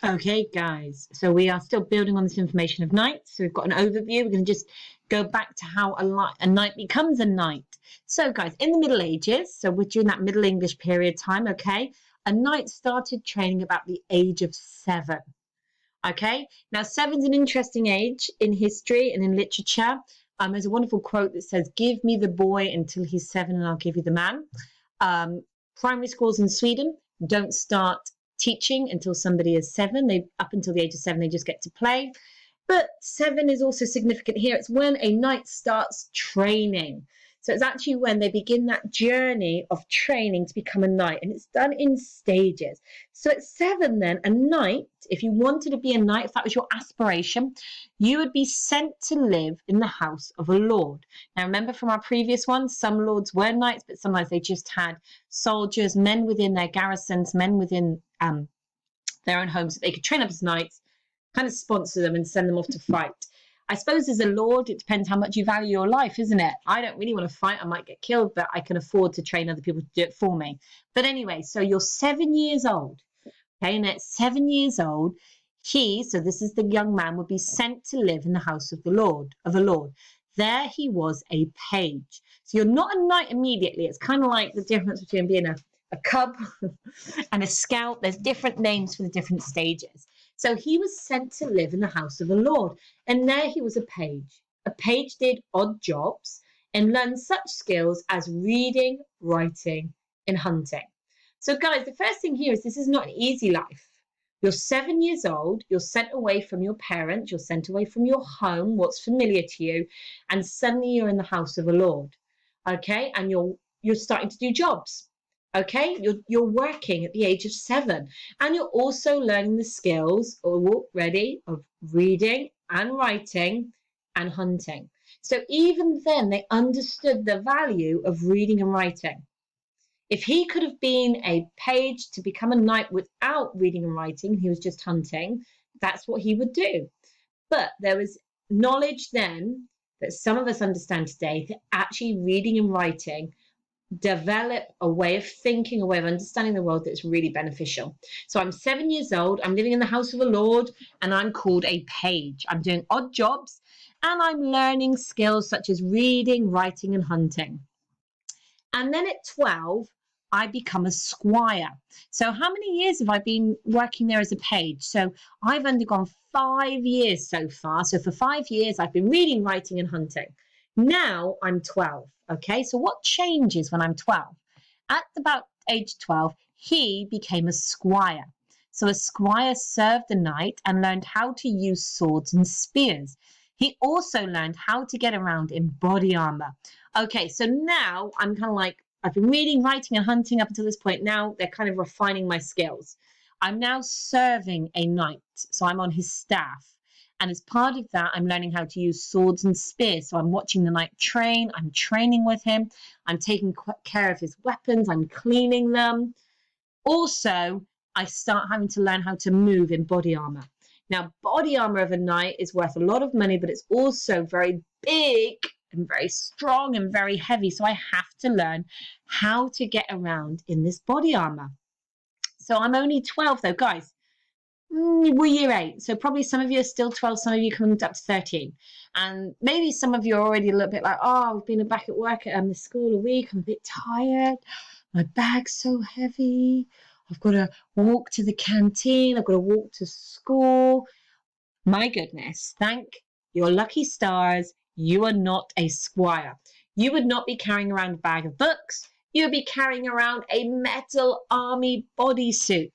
Okay, guys, so we are still building on this information of knights. So we've got an overview. We're going to just go back to how a knight becomes a knight. So, guys, in the Middle Ages, so we're during that Middle English period time, okay, a knight started training about the age of 7. Okay, now 7's an interesting age in history and in literature. There's a wonderful quote that says, "Give me the boy until he's 7 and I'll give you the man." Primary schools in Sweden don't start teaching until somebody is 7. They up until the age of 7, they just get to play. But 7 is also significant here. It's when a knight starts training. So it's actually when they begin that journey of training to become a knight. And it's done in stages. So at 7 then, a knight, if you wanted to be a knight, if that was your aspiration, you would be sent to live in the house of a lord. Now remember from our previous one, some lords were knights, but sometimes they just had soldiers, men within their garrisons, men within their own homes that they could train up as knights, kind of sponsor them and send them off to fight. I suppose as a lord, it depends how much you value your life, isn't it? I don't really want to fight. I might get killed, but I can afford to train other people to do it for me. But anyway, so you're 7 years old. Okay, and at 7 years old, so this is the young man, would be sent to live in the house of a lord. There he was a page. So you're not a knight immediately. It's kind of like the difference between being a cub and a scout. There's different names for the different stages. So he was sent to live in the house of a lord, and there he was a page. A page did odd jobs and learned such skills as reading, writing, and hunting. So guys, the first thing here is this is not an easy life. You're 7 years old, you're sent away from your parents, you're sent away from your home, what's familiar to you, and suddenly you're in the house of a lord. Okay, and you're starting to do jobs. Okay, you're working at the age of 7, and you're also learning the skills already of reading and writing and hunting. So even then, they understood the value of reading and writing. If he could have been a page to become a knight without reading and writing, he was just hunting, that's what he would do. But there was knowledge then that some of us understand today that actually reading and writing develop a way of thinking, a way of understanding the world that's really beneficial. So I'm 7 years old, I'm living in the house of a lord, and I'm called a page. I'm doing odd jobs, and I'm learning skills such as reading, writing, and hunting. And then at 12, I become a squire. So how many years have I been working there as a page? So I've undergone 5 years so far. So for 5 years, I've been reading, writing, and hunting. Now I'm 12. Okay, so what changes when I'm 12? At about age 12, he became a squire. So a squire served the knight and learned how to use swords and spears. He also learned how to get around in body armor. Okay, so now I'm kind of like, I've been reading, writing, and hunting up until this point. Now they're kind of refining my skills. I'm now serving a knight, so I'm on his staff. And as part of that, I'm learning how to use swords and spears. So I'm watching the knight train. I'm training with him. I'm taking care of his weapons. I'm cleaning them. Also, I start having to learn how to move in body armor. Now, body armor of a knight is worth a lot of money, but it's also very big and very strong and very heavy. So I have to learn how to get around in this body armor. So I'm only 12 though, guys. We're year 8, so probably some of you are still 12, some of you coming up to 13. And maybe some of you are already a little bit like, oh, I've been back at work at the school a week, I'm a bit tired, my bag's so heavy, I've got to walk to the canteen, I've got to walk to school. My goodness, thank your lucky stars, you are not a squire. You would not be carrying around a bag of books, you would be carrying around a metal army bodysuit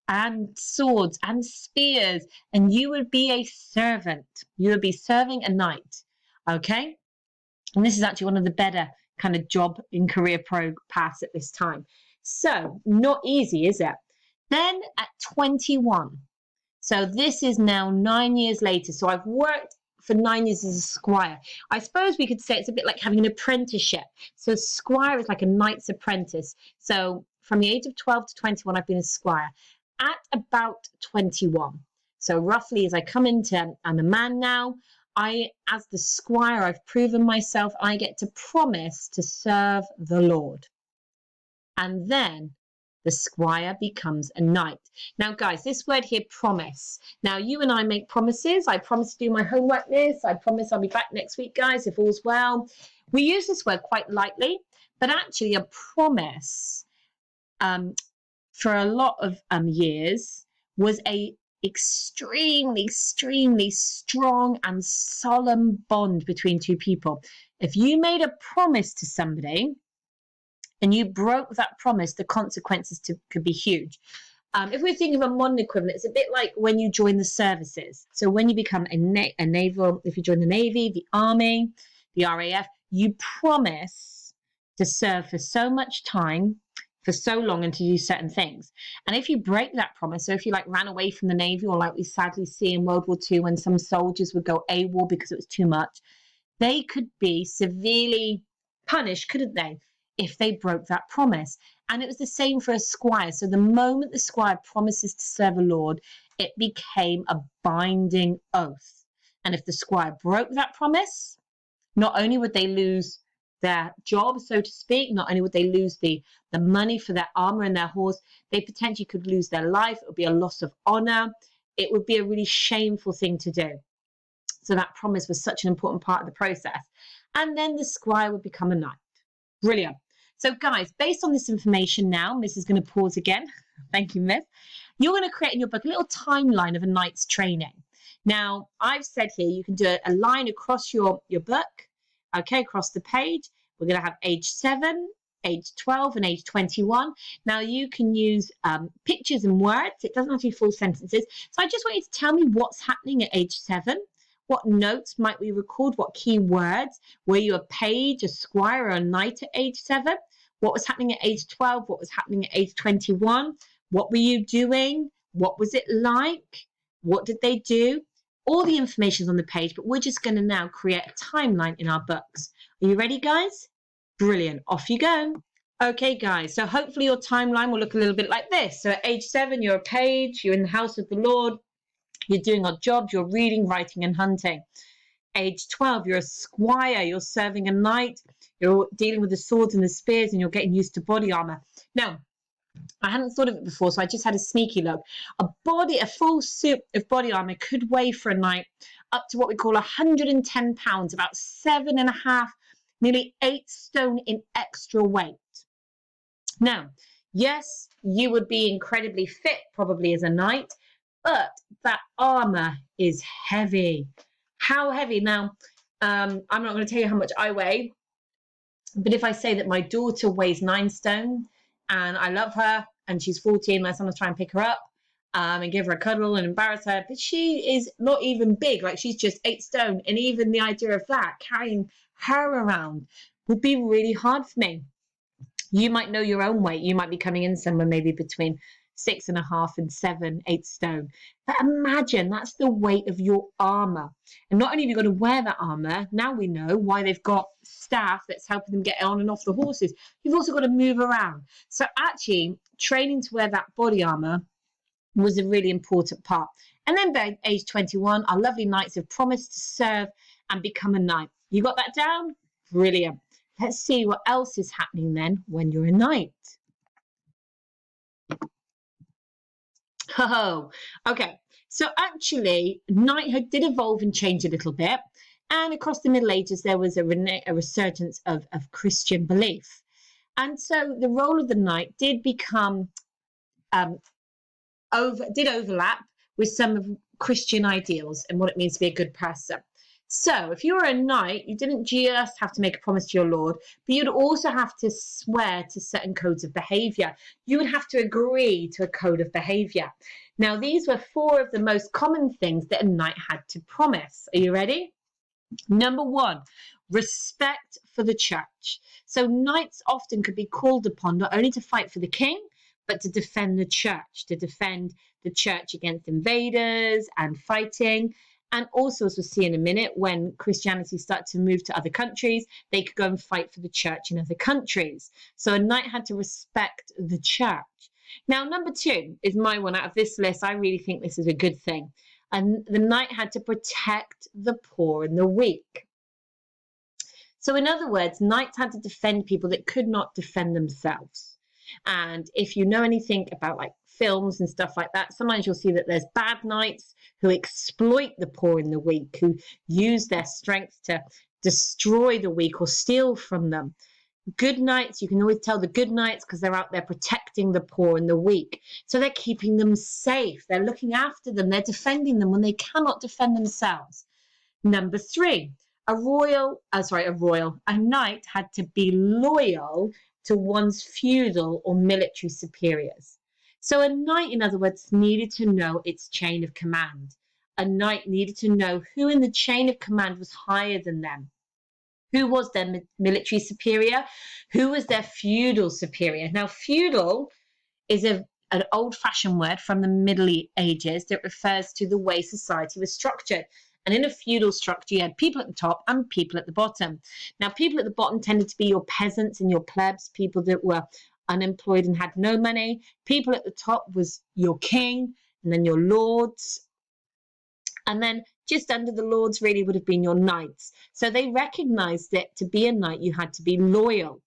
and swords and spears, and you would be a servant. You would be serving a knight. Okay? And this is actually one of the better kind of job in career paths at this time. So, not easy, is it? Then at 21. So this is now 9 years later. So I've worked for 9 years as a squire. I suppose we could say it's a bit like having an apprenticeship. So a squire is like a knight's apprentice. So from the age of 12 to 21, I've been a squire. At about 21, so roughly as I come into, I'm a man now, as the squire, I've proven myself, I get to promise to serve the Lord. And then the squire becomes a knight. Now, guys, this word here, promise. Now, you and I make promises. I promise to do my homework this. I promise I'll be back next week, guys, if all's well. We use this word quite lightly, but actually a promise for a lot of years was a extremely strong and solemn bond between two people. If you made a promise to somebody and you broke that promise, the consequences could be huge. If we're thinking of a modern equivalent, it's a bit like when you join the services. So when you become a naval, if you join the Navy, the Army, the RAF, you promise to serve for so much time, for so long, and to do certain things. And if you break that promise, so if you like ran away from the Navy, or like we sadly see in World War II when some soldiers would go AWOL because it was too much, they could be severely punished, couldn't they, if they broke that promise. And it was the same for a squire. So the moment the squire promises to serve a lord, it became a binding oath. And if the squire broke that promise, not only would they lose their job, so to speak, not only would they lose the money for their armor and their horse, they potentially could lose their life. It would be a loss of honor. It would be a really shameful thing to do. So that promise was such an important part of the process. And then the squire would become a knight. Brilliant. So guys, based on this information now, Miss is going to pause again. Thank you, Miss. You're going to create in your book a little timeline of a knight's training. Now, I've said here you can do a line across your book, okay, across the page. We're going to have age 7, age 12, and age 21. Now, you can use pictures and words. It doesn't have to be full sentences. So I just want you to tell me what's happening at age 7. What notes might we record? What key words? Were you a page, a squire, or a knight at age 7? What was happening at age 12? What was happening at age 21? What were you doing? What was it like? What did they do? All the information is on the page, but we're just going to now create a timeline in our books. Are you ready, guys? Brilliant. Off you go. Okay, guys, so hopefully your timeline will look a little bit like this. So at age 7, you're a page, you're in the house of the Lord, you're doing odd jobs, you're reading, writing, and hunting. Age 12, you're a squire, you're serving a knight, you're dealing with the swords and the spears, and you're getting used to body armor. Now, I hadn't thought of it before, so I just had a sneaky look. A full suit of body armor could weigh for a knight up to what we call 110 pounds, about 7.5, nearly 8 stone in extra weight. Now, yes, you would be incredibly fit probably as a knight, but that armor is heavy. How heavy? Now, I'm not going to tell you how much I weigh, but if I say that my daughter weighs 9 stone and I love her and she's 14, my son was trying to pick her up and give her a cuddle and embarrass her, but she is not even big, like she's just 8 stone. And even the idea of that, carrying her around, would be really hard for me. You might know your own weight. You might be coming in somewhere maybe between 6.5 and 7, 8 stone. But imagine that's the weight of your armor. And not only have you got to wear that armor, now we know why they've got staff that's helping them get on and off the horses. You've also got to move around. So actually, training to wear that body armor was a really important part. And then by age 21, our lovely knights have promised to serve and become a knight. You got that down? Brilliant. Let's see what else is happening then when you're a knight. Oh, okay. So actually, knighthood did evolve and change a little bit. And across the Middle Ages, there was a resurgence of Christian belief. And so the role of the knight did become, overlap with some of Christian ideals and what it means to be a good person. So if you were a knight, you didn't just have to make a promise to your lord, but you'd also have to swear to certain codes of behavior. You would have to agree to a code of behavior. Now, these were 4 of the most common things that a knight had to promise. Are you ready? Number 1, respect for the church. So knights often could be called upon not only to fight for the king, but to defend the church against invaders and fighting. And also, as we'll see in a minute, when Christianity started to move to other countries, they could go and fight for the church in other countries. So a knight had to respect the church. Now, number 2 is my one out of this list. I really think this is a good thing. And the knight had to protect the poor and the weak. So in other words, knights had to defend people that could not defend themselves. And if you know anything about like films and stuff like that, sometimes you'll see that there's bad knights who exploit the poor and the weak, who use their strength to destroy the weak or steal from them. Good knights, you can always tell the good knights because they're out there protecting the poor and the weak. So they're keeping them safe. They're looking after them. They're defending them when they cannot defend themselves. Number 3, a knight had to be loyal to one's feudal or military superiors. So a knight, in other words, needed to know its chain of command. A knight needed to know who in the chain of command was higher than them. Who was their military superior? Who was their feudal superior? Now, feudal is an old-fashioned word from the Middle Ages that refers to the way society was structured. And in a feudal structure, you had people at the top and people at the bottom. Now, people at the bottom tended to be your peasants and your plebs, people that were unemployed and had no money. People at the top was your king, and then your lords. And then just under the lords really would have been your knights. So they recognized that to be a knight, you had to be loyal.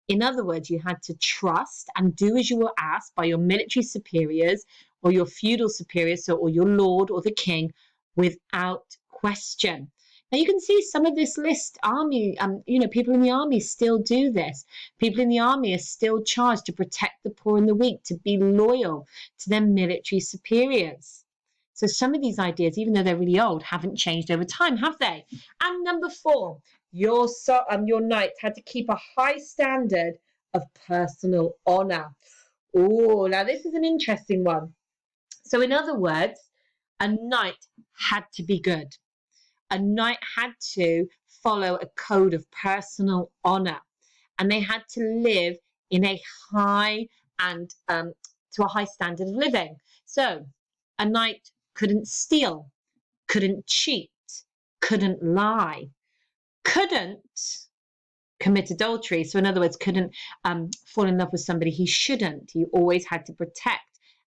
In other words, you had to trust and do as you were asked by your military superiors or your feudal superiors, or your lord or the king, without question. Now you can see some of this list, army, people in the army still do this. People in the army are still charged to protect the poor and the weak, to be loyal to their military superiors. So some of these ideas, even though they're really old, haven't changed over time, have they? And number 4, your knights had to keep a high standard of personal honor. Oh, now this is an interesting one. So in other words, a knight had to be good. A knight had to follow a code of personal honor, and they had to live in a high and to a high standard of living. So a knight couldn't steal, couldn't cheat, couldn't lie, couldn't commit adultery. So in other words, couldn't fall in love with somebody he shouldn't. He always had to protect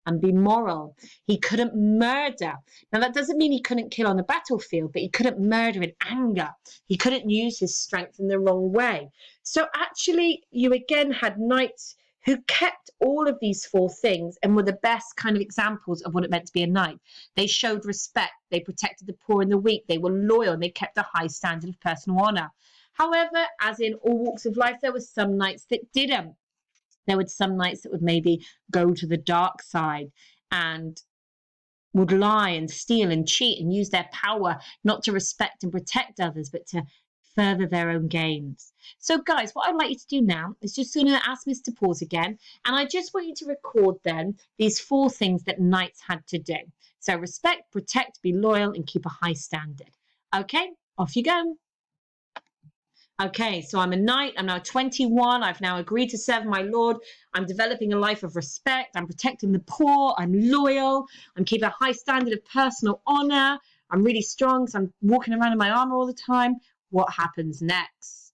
and be moral. He couldn't murder. Now that doesn't mean he couldn't kill on the battlefield, but he couldn't murder in anger. He couldn't use his strength in the wrong way. So actually, you again had knights who kept all of these 4 things and were the best kind of examples of what it meant to be a knight. They showed respect, they protected the poor and the weak, they were loyal, and they kept a high standard of personal honor. However, as in all walks of life, there were some knights that didn't. There were some knights that would maybe go to the dark side and would lie and steal and cheat and use their power not to respect and protect others, but to further their own gains. So guys, what I'd like you to do now is just going to ask Miss to pause again, and I just want you to record then these 4 things that knights had to do. So respect, protect, be loyal, and keep a high standard. Okay, off you go. Okay, so I'm a knight, I'm now 21, I've now agreed to serve my lord, I'm developing a life of respect, I'm protecting the poor, I'm loyal, I'm keeping a high standard of personal honor, I'm really strong, so I'm walking around in my armor all the time. What happens next?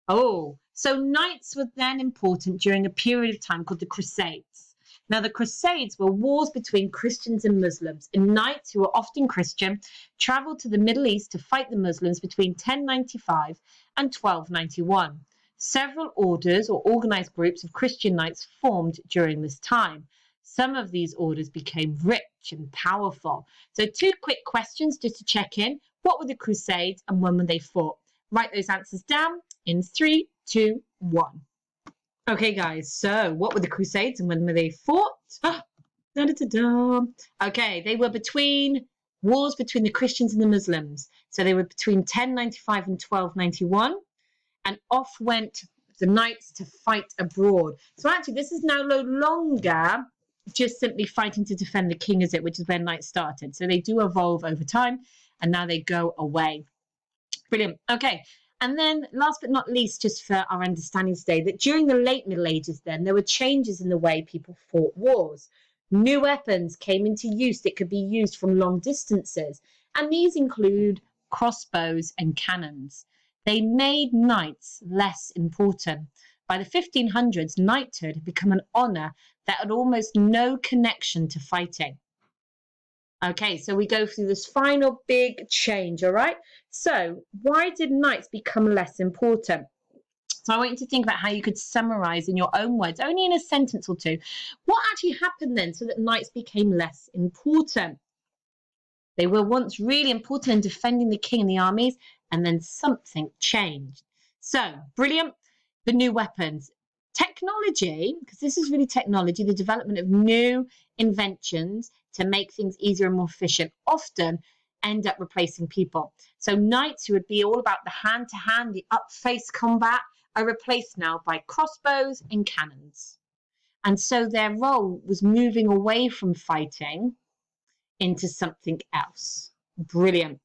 Oh, so knights were then important during a period of time called the Crusades. Now, the Crusades were wars between Christians and Muslims, and knights, who were often Christian, travelled to the Middle East to fight the Muslims between 1095 and 1291. Several orders or organised groups of Christian knights formed during this time. Some of these orders became rich and powerful. So 2 quick questions just to check in. What were the Crusades and when were they fought? Write those answers down in 3, 2, 1. Okay, guys, so what were the Crusades and when were they fought? Okay, they were wars between the Christians and the Muslims. So they were between 1095 and 1291. And off went the knights to fight abroad. So actually, this is now no longer just simply fighting to defend the king, is it? Which is where knights started. So they do evolve over time, and now they go away. Brilliant. Okay. And then last but not least, just for our understanding today, that during the late Middle Ages then, there were changes in the way people fought wars. New weapons came into use that could be used from long distances, and these include crossbows and cannons. They made knights less important. By the 1500s, knighthood had become an honour that had almost no connection to fighting. Okay, so we go through this final big change, all right? So why did knights become less important? So I want you to think about how you could summarize in your own words, only in a sentence or two, what actually happened then so that knights became less important. They were once really important in defending the king and the armies, and then something changed. So, brilliant. The new weapons. Technology, because this is really technology, the development of new inventions to make things easier and more efficient, often end up replacing people. So knights, who would be all about the hand-to-hand, the up-face combat, are replaced now by crossbows and cannons. And so their role was moving away from fighting into something else. Brilliant.